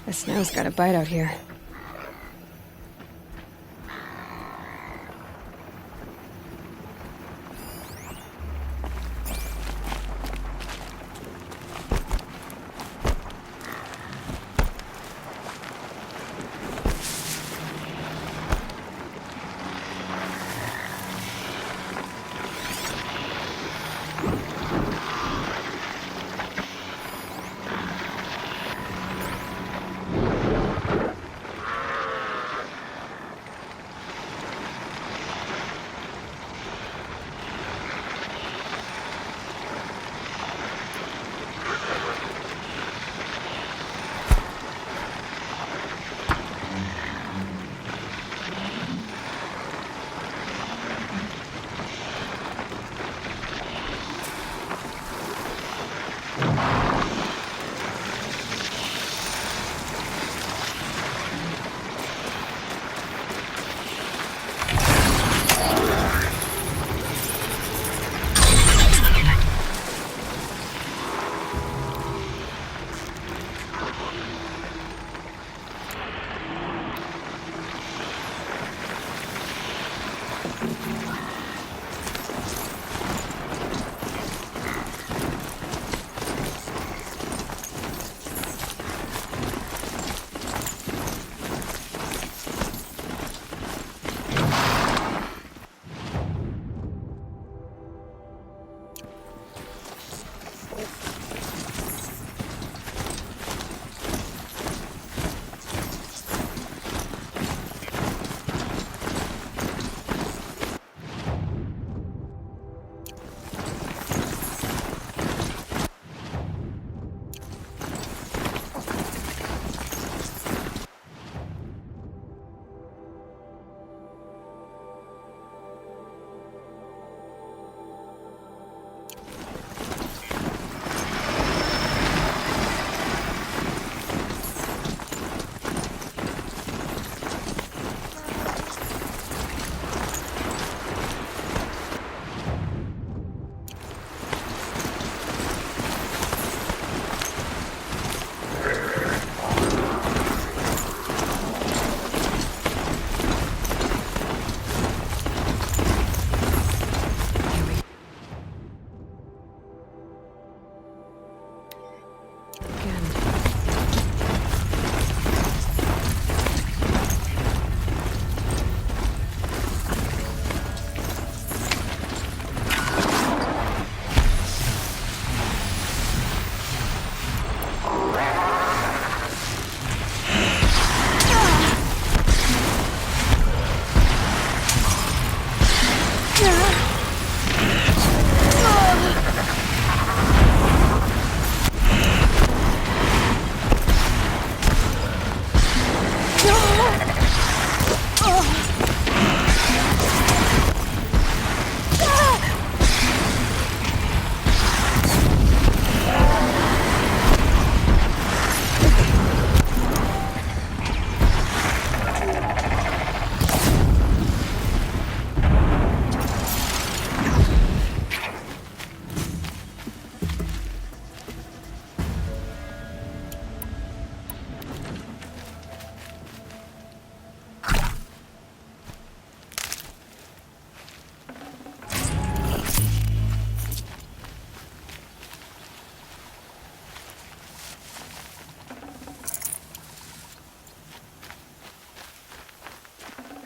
The snow's got a bite out here.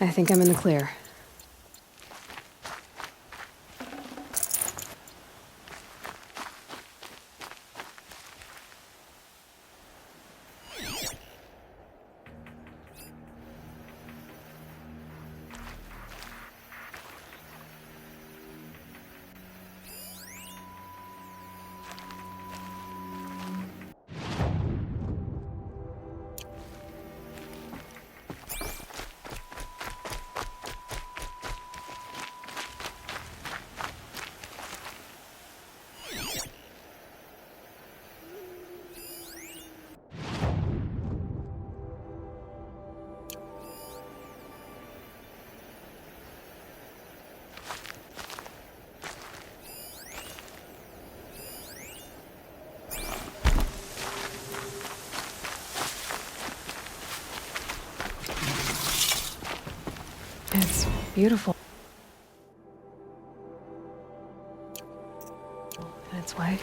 I think I'm in the clear. beautiful in its way.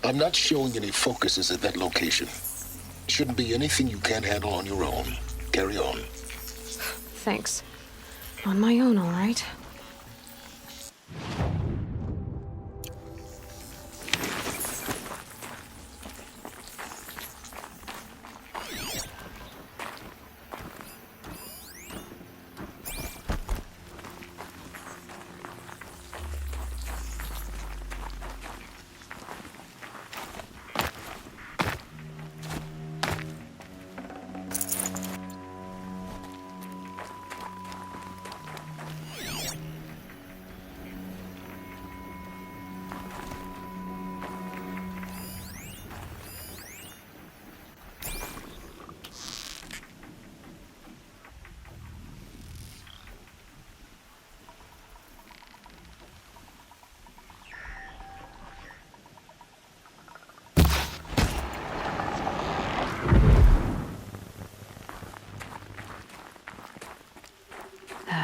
I'm not showing any focuses at that location. Shouldn't be anything you can't handle on your own. Carry on. Thanks. On my own, all right.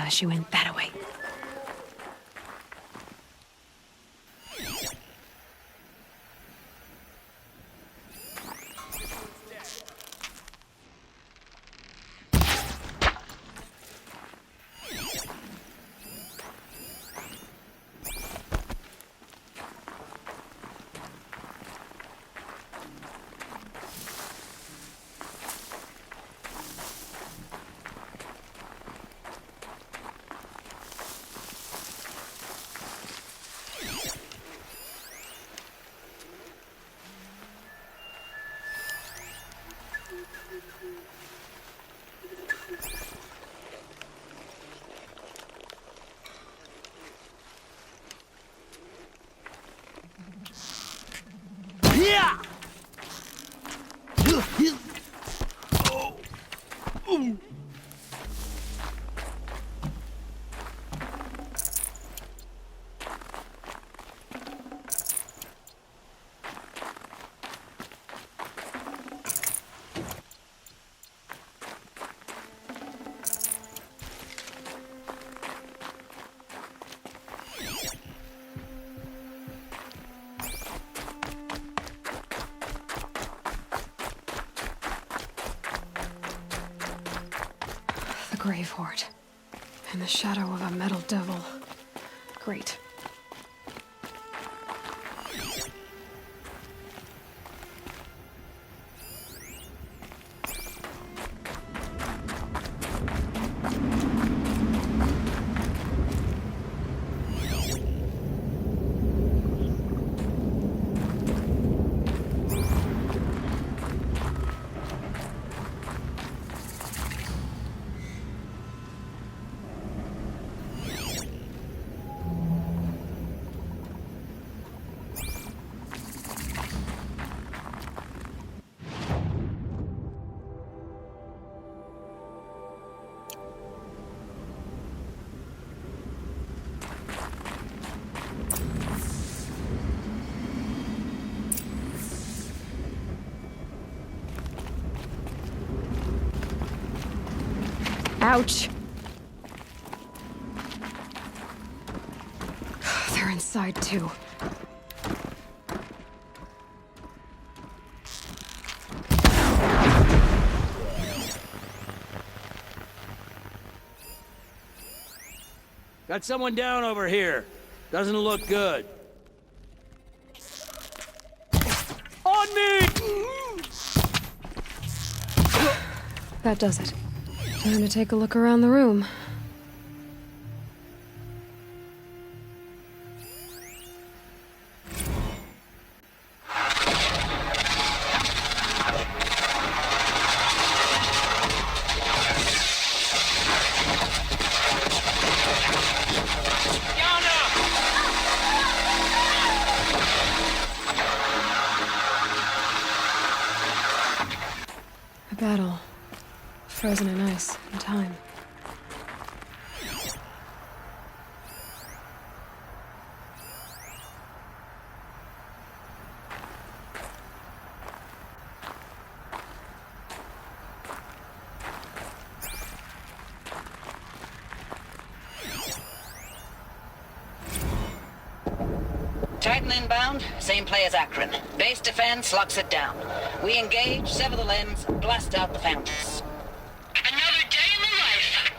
She went that way. Grave hoard. In the shadow of a metal devil. Great. Ouch! They're inside, too. Got someone down over here. Doesn't look good. On me! That does it. Time to take a look around the room. battle, frozen in ice and time. Titan inbound, same play as Akron. Base defense locks it down. We engage, sever the limbs, blast out the fountains. Another day in the life.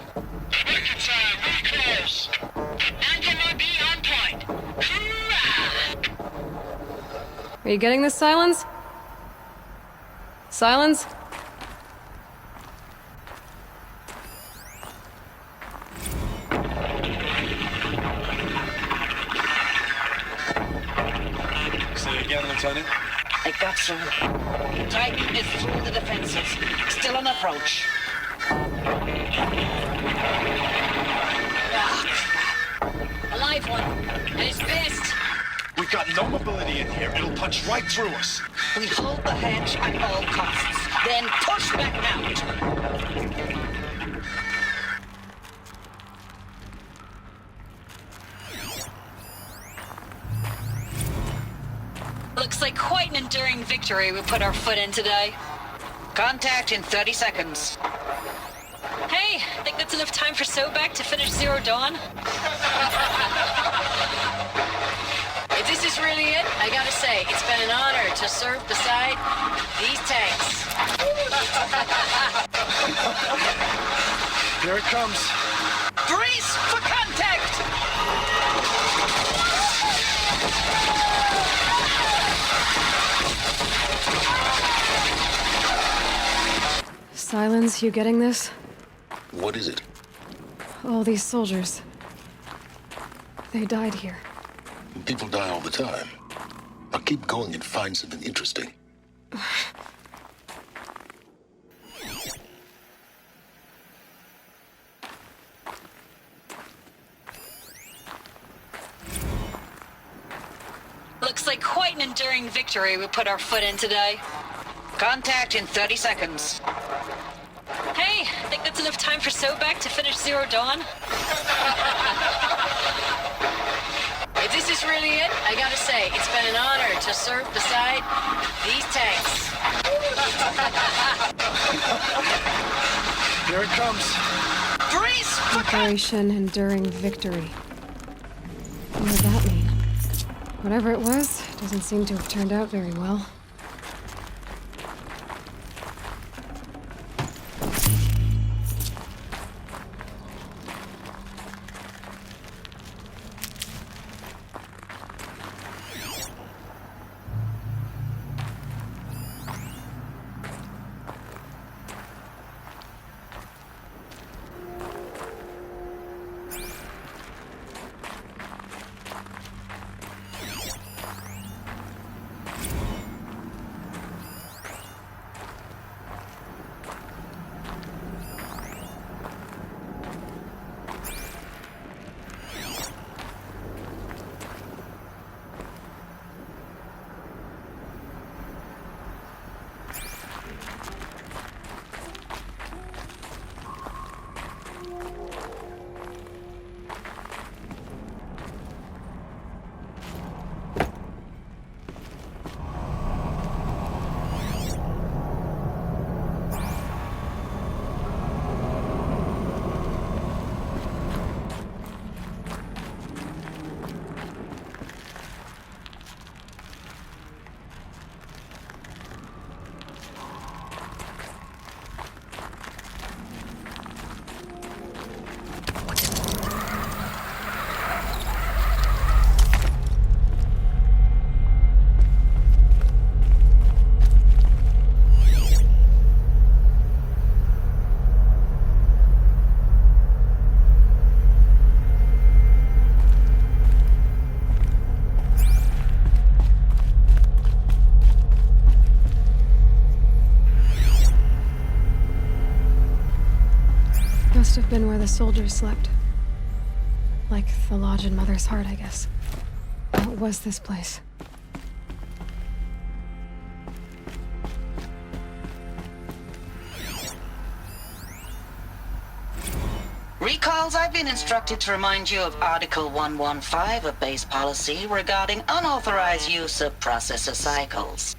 Record time, really close. Anti-MOB on point. Hoorah! Are you getting this, Silence? Silence? Say again, Lieutenant. It got through. Titan is through the defenses. Still on approach. Ah, crap. A live one. And it's pissed. We've got no mobility in here. It'll punch right through us. We hold the hedge at all costs. Then push back out. Looks like quite an enduring victory we put our foot in today. Contact in 30 seconds. Hey, think that's enough time for Sobek to finish Zero Dawn? If this is really it, I gotta say, it's been an honor to serve beside these tanks. Here it comes. Brace for contact! Silence, you getting this? What is it? All these soldiers. They died here. People die all the time. Now keep going and find something interesting. Looks like quite an enduring victory we put our foot in today. Contact in 30 seconds. Hey, think that's enough time for Sobek to finish Zero Dawn? If this is really it, I gotta say, it's been an honor to serve beside these tanks. Here it comes. Brace for Operation Enduring Victory. What does that mean? Whatever it was, doesn't seem to have turned out very well. Must have been where the soldiers slept. Like the lodge in Mother's Heart, I guess. What was this place? Miles, I've been instructed to remind you of Article 115 of base policy regarding unauthorized use of processor cycles.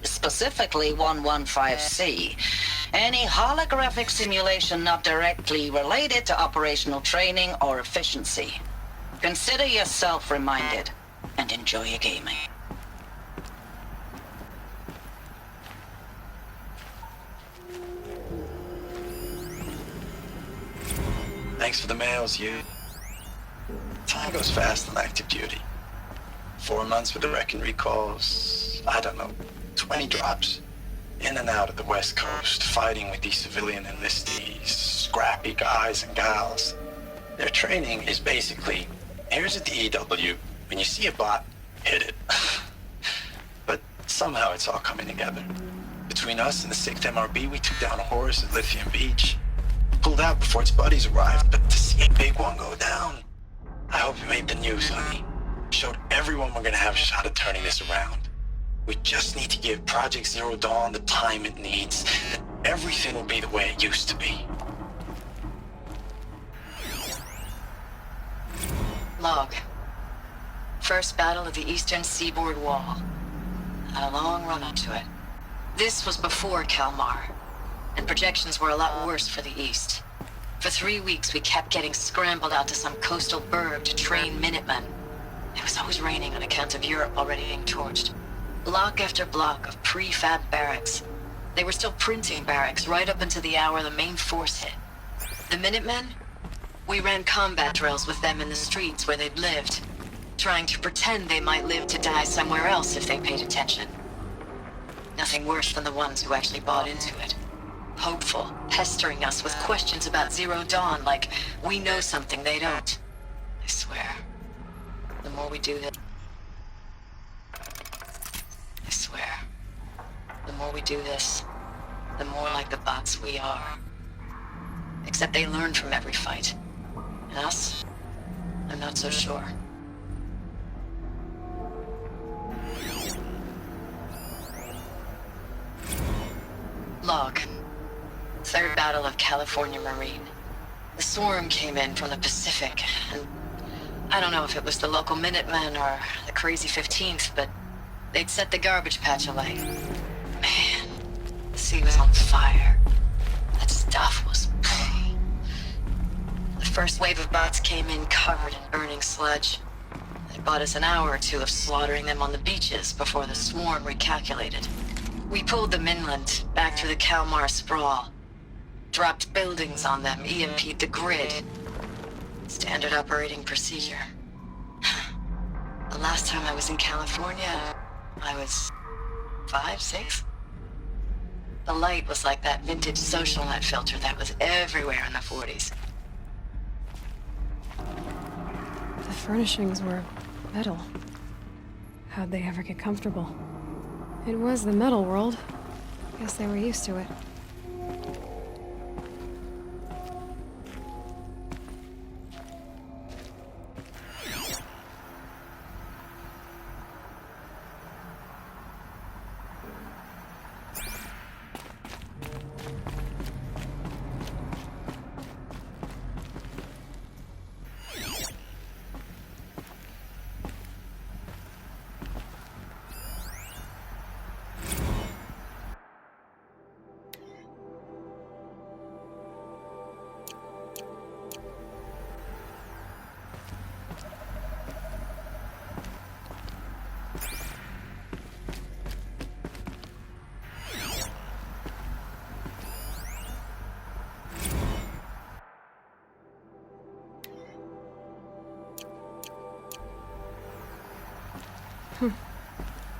Specifically 115C. Any holographic simulation not directly related to operational training or efficiency. Consider yourself reminded, and enjoy your gaming. Thanks for the mails, you. Time goes fast on active duty. 4 months with the wrecking recalls, I don't know, 20 drops. In and out of the West Coast, fighting with these civilian enlistees, scrappy guys and gals. Their training is basically, here's a DEW, when you see a bot, hit it. But somehow it's all coming together. Between us and the 6th MRB, we took down a horse at Lithium Beach. Pulled out before its buddies arrived, but to see a big one go down, I hope you made the news, honey. Showed everyone we're gonna have a shot at turning this around. We just need to give Project Zero Dawn the time it needs, and everything will be the way it used to be. Log. First battle of the eastern seaboard wall. Had a long run up to it. This was before Kalmar, and projections were a lot worse for the east. For 3 weeks, we kept getting scrambled out to some coastal burg to train Minutemen. It was always raining on account of Europe already being torched. Block after block of prefab barracks. They were still printing barracks right up until the hour the main force hit. The Minutemen? We ran combat drills with them in the streets where they'd lived, trying to pretend they might live to die somewhere else if they paid attention. Nothing worse than the ones who actually bought into it. Hopeful, pestering us with questions about Zero Dawn like we know something they don't. I swear, the more we do this... I swear, the more we do this, the more like the bots we are. Except they learn from every fight. And us? I'm not so sure. Log. Third Battle of California Marine. The swarm came in from the Pacific, and I don't know if it was the local Minutemen or the crazy 15th, but they'd set the garbage patch alight. Man, the sea was on fire. That stuff was... The first wave of bots came in covered in burning sludge. It bought us an hour or two of slaughtering them on the beaches before the swarm recalculated. We pulled them inland, back through the Kalmar sprawl. Dropped buildings on them, EMP'd the grid. Standard operating procedure. The last time I was in California, I was 5, 6? The light was like that vintage social net filter that was everywhere in the 40s. The furnishings were metal. How'd they ever get comfortable? It was the metal world. Guess they were used to it.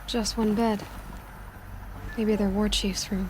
Just one bed. Maybe their war chief's room.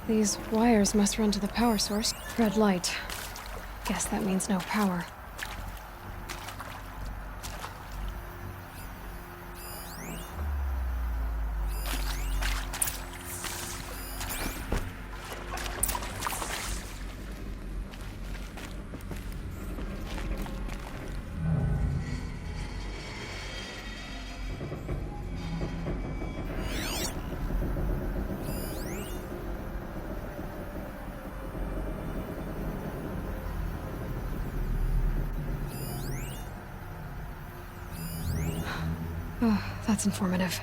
These wires must run to the power source. Red light. Guess that means no power. Oh, that's informative.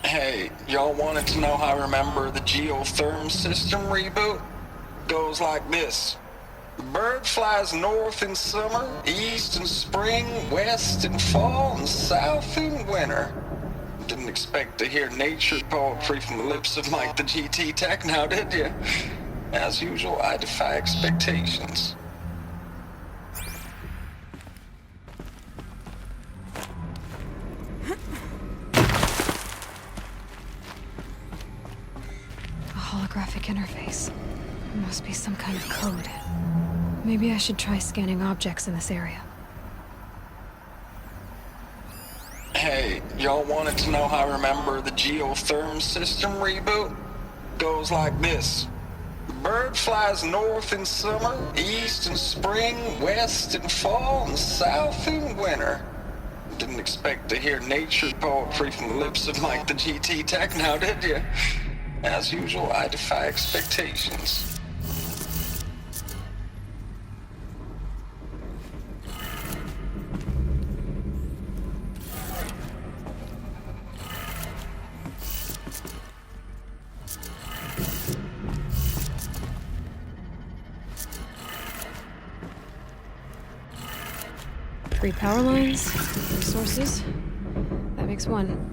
Hey, y'all wanted to know how I remember the geotherm system reboot? Goes like this. The bird flies north in summer, east in spring, west in fall, and south in winter. Didn't expect to hear nature poetry from the lips of Mike the GT Tech now, did you? As usual, I defy expectations. A holographic interface. There must be some kind of code. Maybe I should try scanning objects in this area. Hey, y'all wanted to know how I remember the geotherm system reboot? Goes like this. The bird flies north in summer, east in spring, west in fall, and south in winter. Didn't expect to hear nature poetry from the lips of Mike the GT Tech now, did you? As usual, I defy expectations. Three power lines, three sources. That makes one.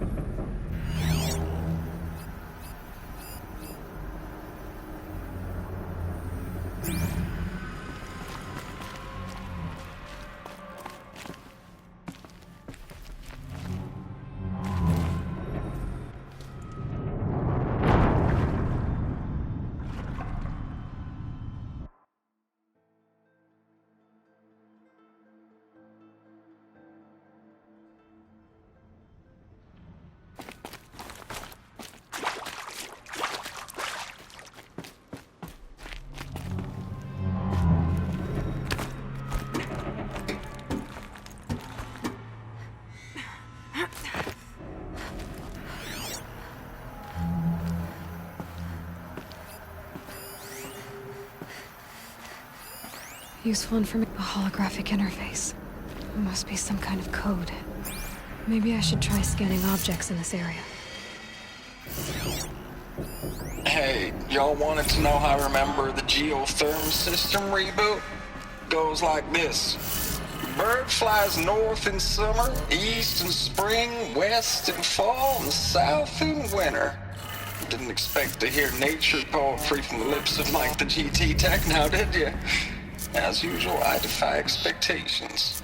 Useful information. A holographic interface. There must be some kind of code. Maybe I should try scanning objects in this area. Hey, y'all wanted to know how I remember the geotherm system reboot? Goes like this. The bird flies north in summer, east in spring, west in fall, and south in winter. Didn't expect to hear nature poetry from the lips of Mike the GT Tech now, did you? As usual, I defy expectations.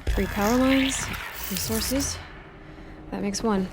Three power lines, three sources. That makes one.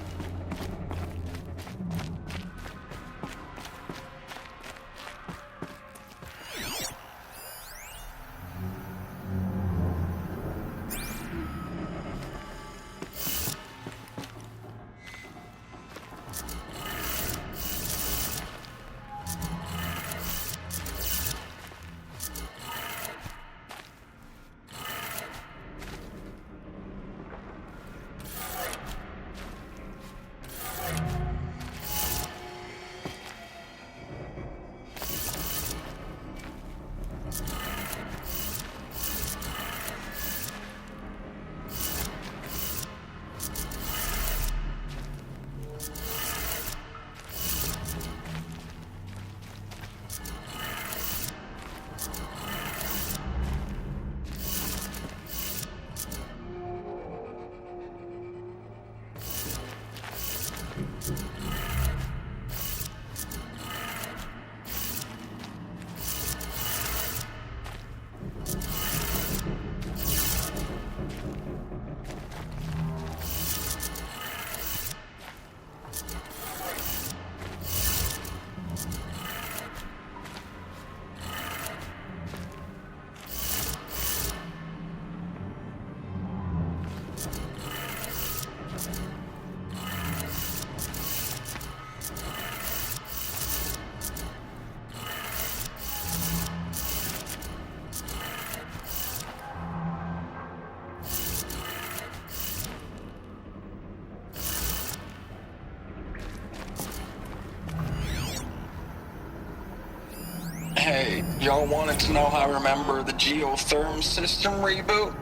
Hey, y'all wanted to know how I remember the geotherm system reboot?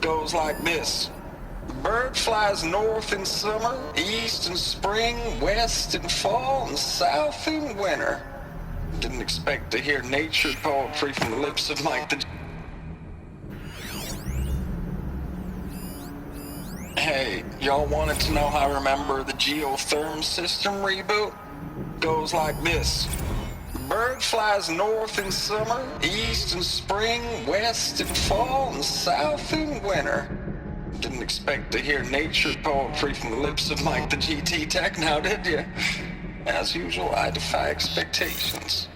Goes like this. The bird flies north in summer, east in spring, west in fall, and south in winter. Didn't expect to hear nature poetry from the lips of Mike the... Hey, y'all wanted to know how I remember the geotherm system reboot? Goes like this. Bird flies north in summer, east in spring, west in fall, and south in winter. Didn't expect to hear nature poetry from the lips of Mike the GT Tech now, did you? As usual, I defy expectations.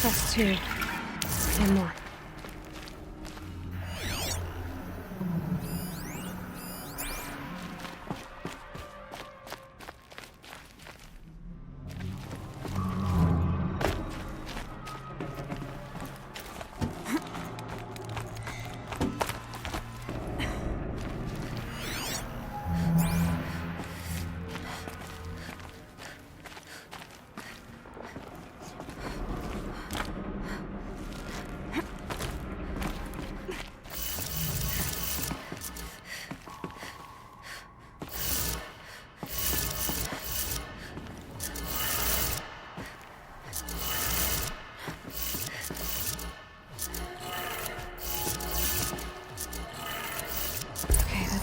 That's two. One more.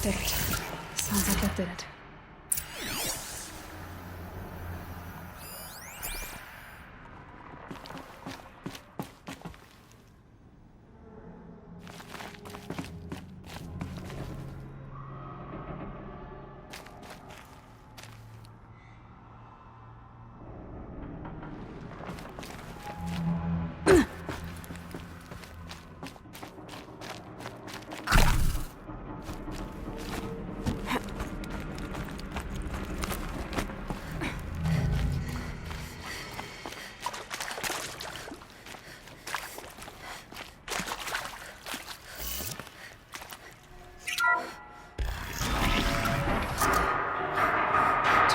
Did it. Sounds like that did it.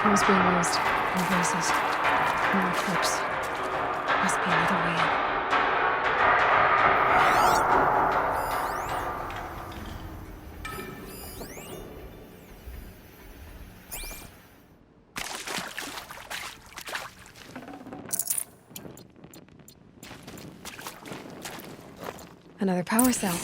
Tools being used. No voices. No clips. Must be another way in. Another power cell.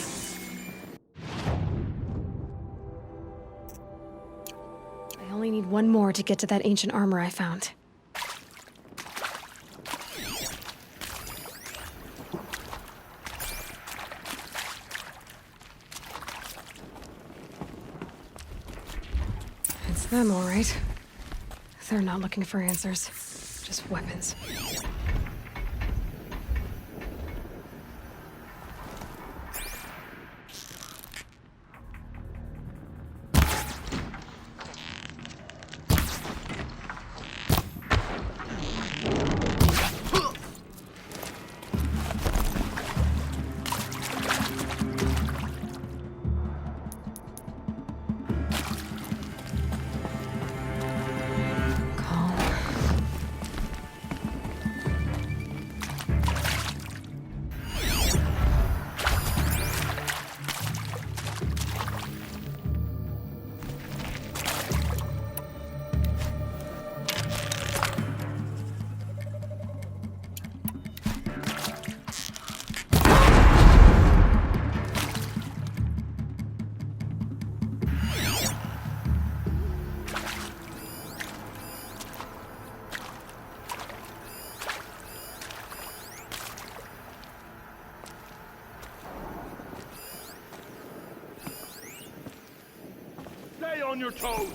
I only need one more to get to that ancient armor I found. It's them, all right. They're not looking for answers, just weapons. Calm. on your toes!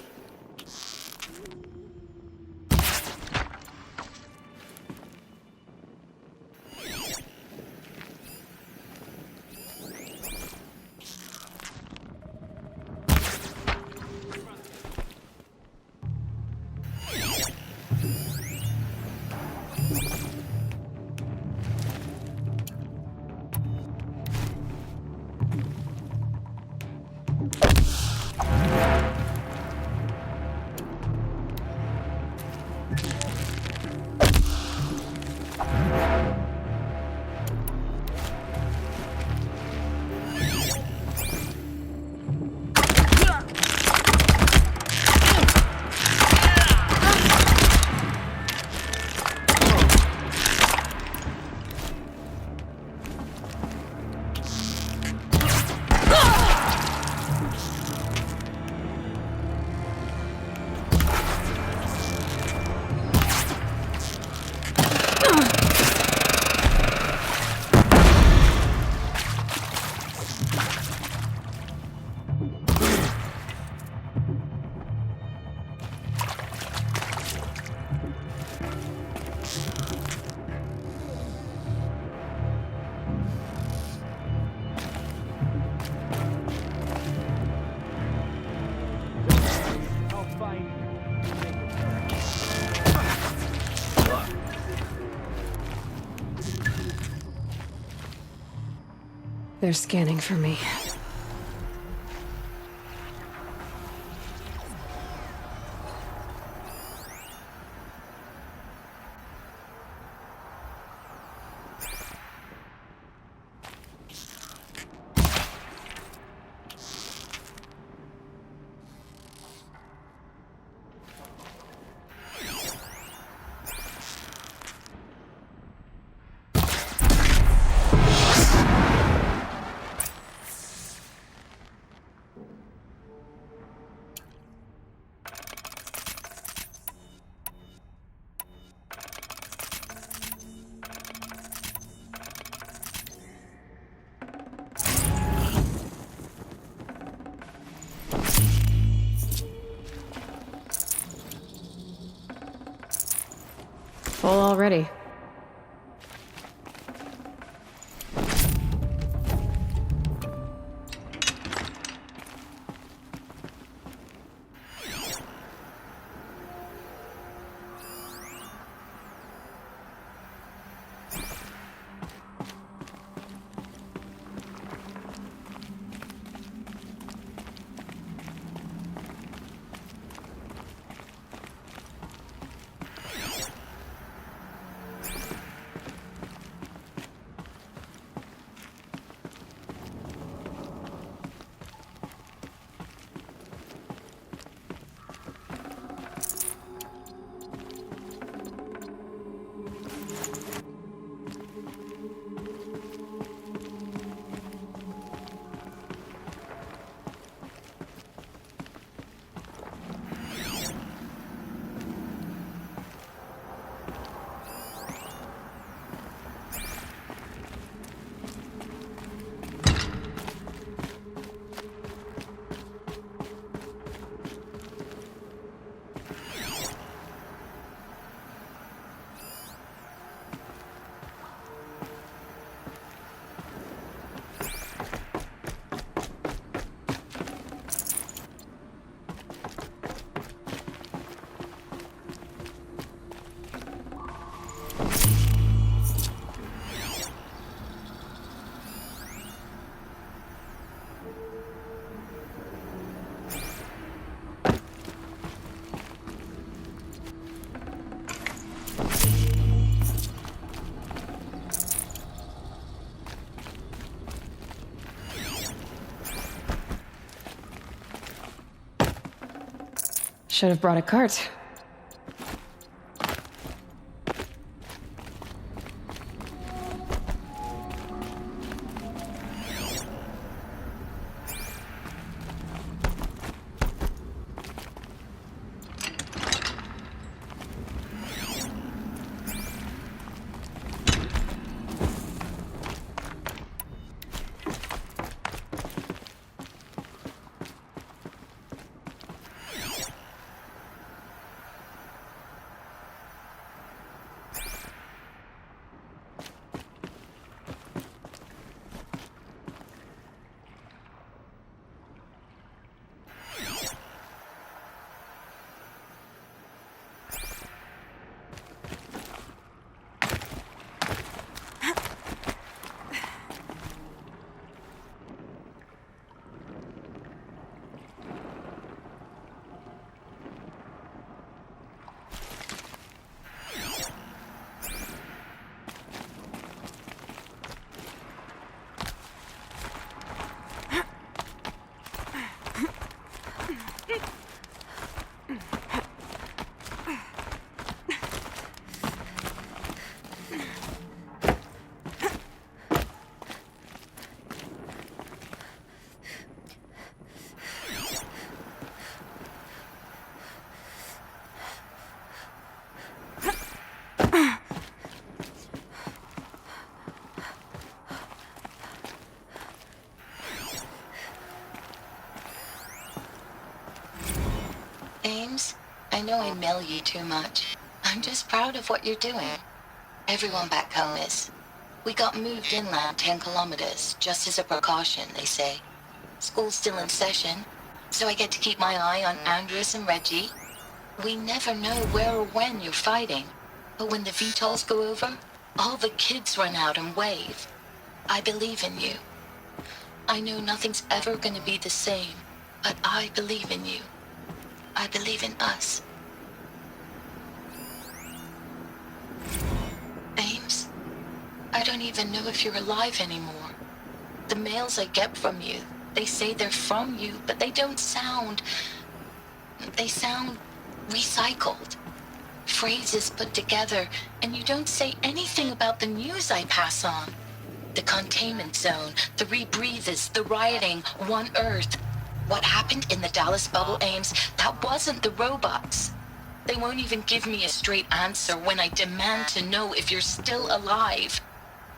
They're scanning for me. Full already. Should have brought a cart. Ames, I know I mail you too much. I'm just proud of what you're doing. Everyone back home is. We got moved inland 10 kilometers, just as a precaution, they say. School's still in session, so I get to keep my eye on Andres and Reggie. We never know where or when you're fighting, but when the VTOLs go over, all the kids run out and wave. I believe in you. I know nothing's ever gonna be the same, but I believe in you. I believe in us. Ames, I don't even know if you're alive anymore. The mails I get from you, they say they're from you, but they don't sound... They sound recycled. Phrases put together, and you don't say anything about the news I pass on. The containment zone, the rebreathers, the rioting, One Earth. What happened in the Dallas bubble, Ames, that wasn't the robots. They won't even give me a straight answer when I demand to know if you're still alive.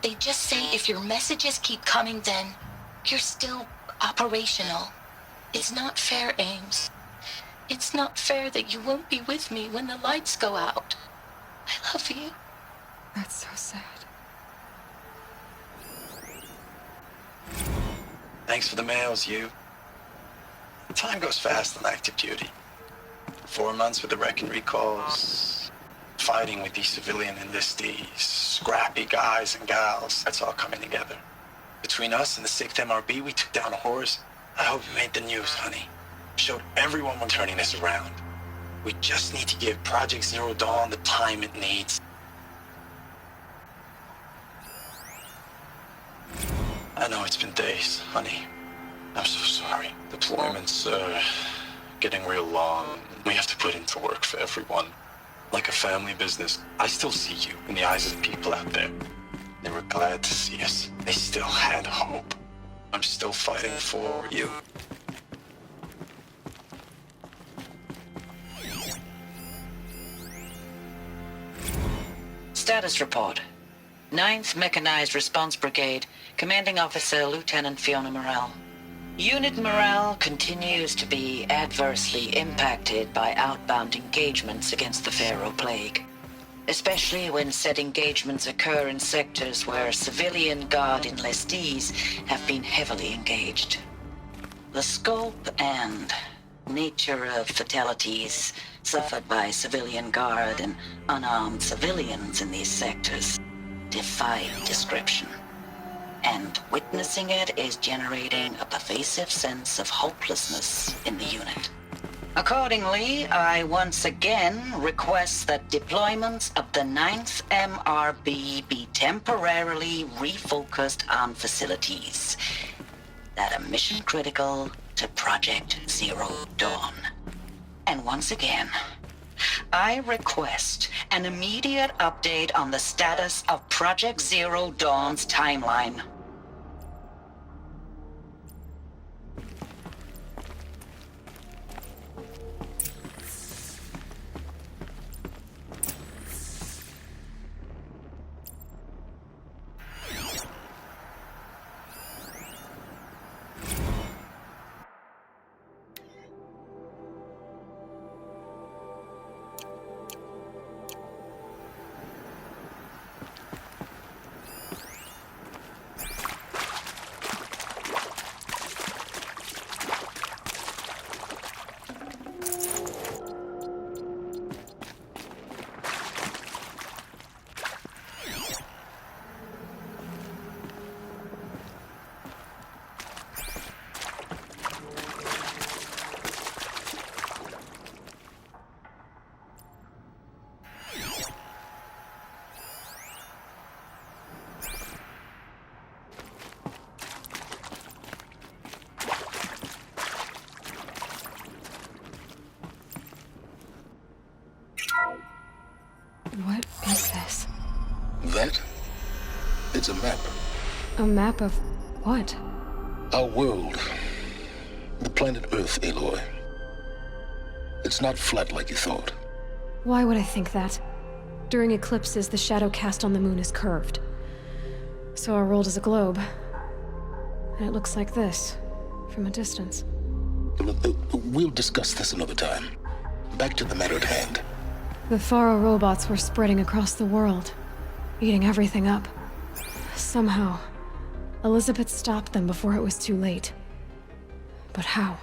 They just say if your messages keep coming, then you're still operational. It's not fair, Ames. It's not fair that you won't be with me when the lights go out. I love you. That's so sad. Thanks for the mails, you. Time goes fast on active duty. 4 months with the wrecking recalls, fighting with these civilian enlistees, scrappy guys and gals, that's all coming together. Between us and the 6th MRB, we took down a horse. I hope you made the news, honey. Showed everyone we're turning this around. We just need to give Project Zero Dawn the time it needs. I know it's been days, honey. I'm so sorry. Deployments are getting real long. We have to put into work for everyone. Like a family business. I still see you in the eyes of the people out there. They were glad to see us. They still had hope. I'm still fighting for you. Status report. 9th Mechanized Response Brigade, Commanding Officer Lieutenant Fiona Morrell. Unit morale continues to be adversely impacted by outbound engagements against the Pharaoh Plague, especially when said engagements occur in sectors where civilian guard enlistees have been heavily engaged. The scope and nature of fatalities suffered by civilian guard and unarmed civilians in these sectors defy description. And witnessing it is generating a pervasive sense of hopelessness in the unit. Accordingly, I once again request that deployments of the 9th MRB be temporarily refocused on facilities that are mission critical to Project Zero Dawn. And once again, I request an immediate update on the status of Project Zero Dawn's timeline. What is this? That? It's a map. A map of what? Our world. The planet Earth, Aloy. It's not flat like you thought. Why would I think that? During eclipses, the shadow cast on the moon is curved. So our world is a globe. And it looks like this, from a distance. We'll discuss this another time. Back to the matter at hand. The Faro robots were spreading across the world, eating everything up. Somehow, Elizabeth stopped them before it was too late. But how?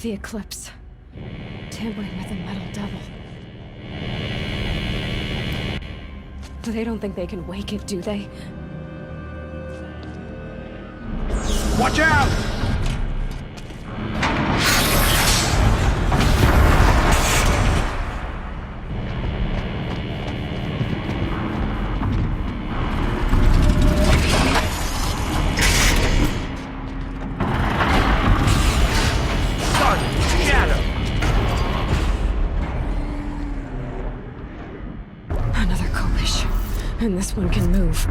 The Eclipse. Tampering with the Metal Devil. They don't think they can wake it, do they? Watch out! Another collision. And this one can move.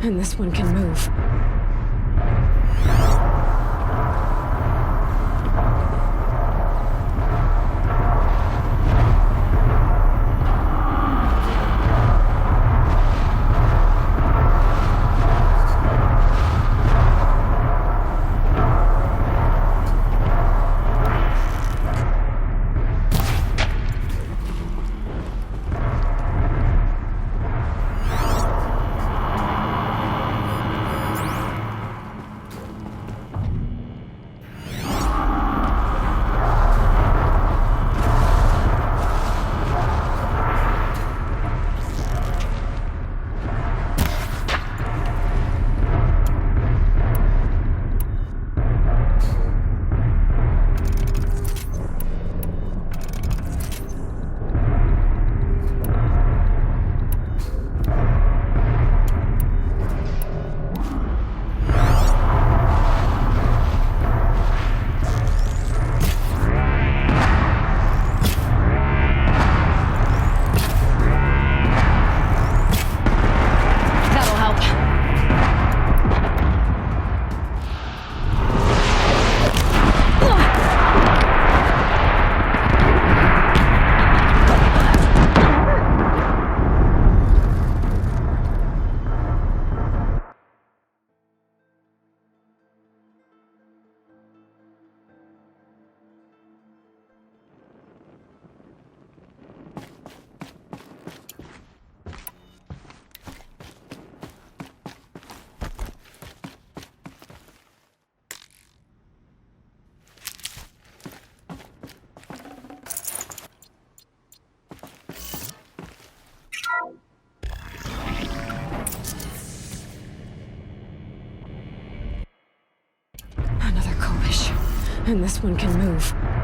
and this one can move. That'll help. Another Kovish, and this one can move.